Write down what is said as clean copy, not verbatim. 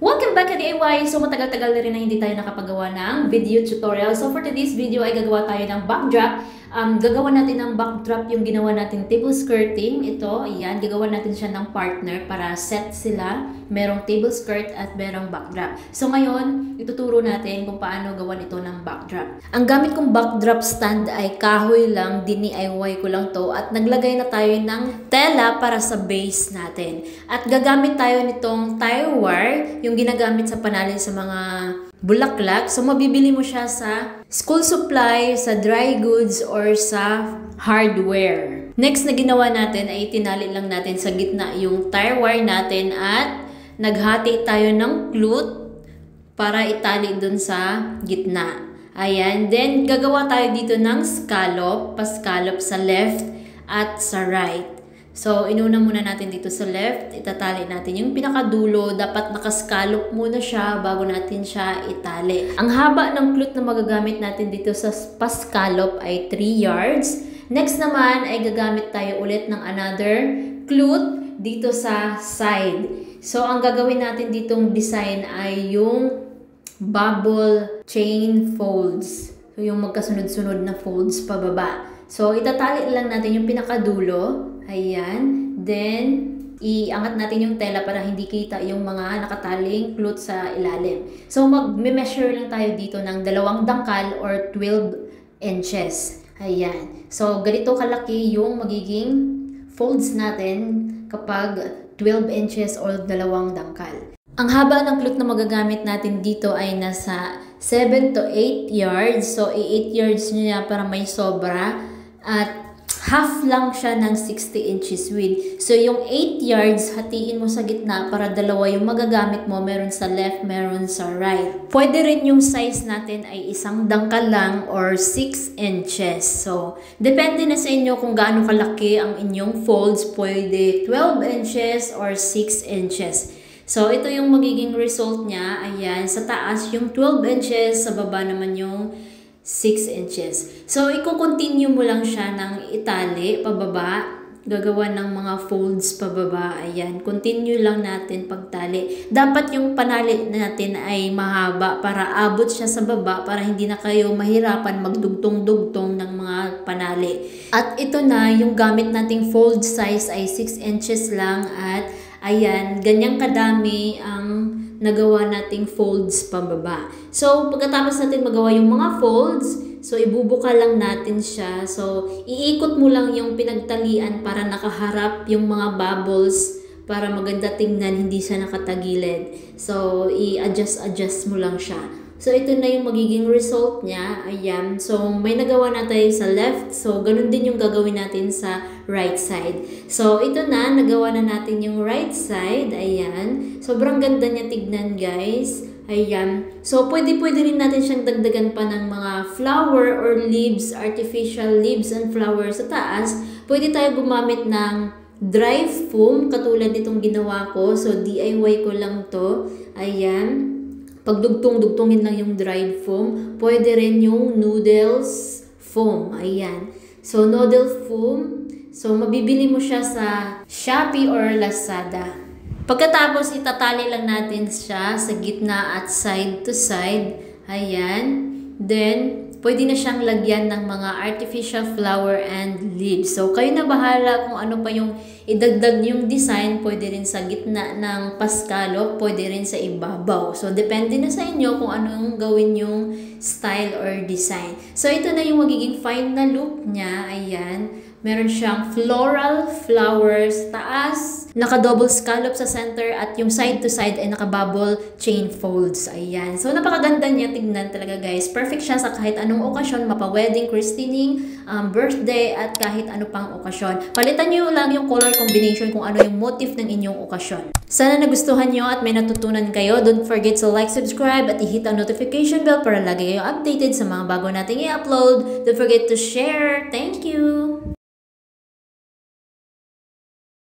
Welcome back to DIY! So matagal-tagal na rin na hindi tayo nakapagawa ng video tutorial. So for today's video ay gagawa tayo ng backdrop. Gagawa natin ng backdrop yung ginawa natin table skirting. Ito, ayan, gagawa natin siya ng partner para set sila. Merong table skirt at merong backdrop. So ngayon, ituturo natin kung paano gawan ito ng backdrop. Ang gamit kong backdrop stand ay kahoy lang, DIY ko lang to. At naglagay na tayo ng tela para sa base natin. At gagamit tayo nitong tire wire, yung ginagamit sa panalin sa mga bulaklak. So, mabibili mo siya sa school supply, sa dry goods, or sa hardware. Next na ginawa natin ay tinali lang natin sa gitna yung tire wire natin at naghati tayo ng cloth para itali dun sa gitna. Ayan. Then, gagawa tayo dito ng scallop, pa-scallop sa left at sa right. So, inuna muna natin dito sa left, itatali natin yung pinakadulo. Dapat nakascallop muna siya bago natin siya itali. Ang haba ng cloth na magagamit natin dito sa pa-scallop ay 3 yards. Next naman ay gagamit tayo ulit ng another cloth dito sa side. So, ang gagawin natin ditong design ay yung bubble chain folds. So, yung magkasunod-sunod na folds pababa. So, itatali lang natin yung pinakadulo. Ayan. Then, iangat natin yung tela para hindi kita yung mga nakataling cloth sa ilalim. So, mag-measure lang tayo dito ng 2 dangkal or 12 inches. Ayan. So, ganito kalaki yung magiging folds natin kapag 12 inches or 2 dangkal. Ang haba ng cloth na magagamit natin dito ay nasa 7 to 8 yards. So, 8 yards niya para may sobra. At half lang siya ng 60 inches width. So, yung 8 yards, hatiin mo sa gitna para dalawa yung magagamit mo. Meron sa left, meron sa right. Pwede rin yung size natin ay 1 dangkal lang or 6 inches. So, depende na sa inyo kung gaano kalaki ang inyong folds. Pwede 12 inches or 6 inches. So, ito yung magiging result niya. Ayan, sa taas yung 12 inches, sa baba naman yung 6 inches. So, i-continue mo lang siya ng itali pababa. Gagawa ng mga folds pababa. Ayan. Continue lang natin pagtali. Dapat yung panali natin ay mahaba para abot siya sa baba para hindi na kayo mahirapan magdugtong-dugtong ng mga panali. At ito na, yung gamit nating fold size ay 6 inches lang at ayan, ganyang kadami ang nagawa nating folds pababa. So, pagkatapos natin magawa yung mga folds, so, ibubuka lang natin siya. So, iikot mo lang yung pinagtalian para nakaharap yung mga bubbles para maganda tingnan, hindi siya nakatagilid. So, i-adjust mo lang siya. So, ito na yung magiging result niya. Ayan. So, may nagawa na tayo sa left. So, ganun din yung gagawin natin sa right side. So, ito na. Nagawa na natin yung right side. Ayan. Sobrang ganda niya tignan, guys. Ayan. So, pwede rin natin siyang dagdagan pa ng mga flower or leaves, artificial leaves and flowers sa taas. Pwede tayo gumamit ng dry foam, katulad nitong ginawa ko. So, DIY ko lang to. Ayan. Pagdugtong-dugtongin lang yung dried foam. Pwede rin yung noodles foam. Ayan. So, noodle foam. So, mabibili mo siya sa Shopee or Lazada. Pagkatapos, itatali lang natin siya sa gitna at side to side. Ayan. Then, pwede na siyang lagyan ng mga artificial flower and leaves. So, kayo na bahala kung ano pa yung idagdag yung design. Pwede rin sa gitna ng pascalop, pwede rin sa ibabaw. So, depende na sa inyo kung anong gawin yung style or design. So, ito na yung magiging final look niya. Ayan. Meron siyang floral flowers taas, naka-double scallop sa center, at yung side to side ay naka-bubble chain folds. Ayan. So, napakaganda niya tignan talaga, guys. Perfect siya sa kahit anong okasyon, mapa-wedding, christening, birthday, at kahit ano pang okasyon. Palitan nyo lang yung color combination kung ano yung motif ng inyong okasyon. Sana nagustuhan nyo at may natutunan kayo. Don't forget to like, subscribe, at i-hit ang notification bell para lagi kayo updated sa mga bago nating i-upload. Don't forget to share. Thank you!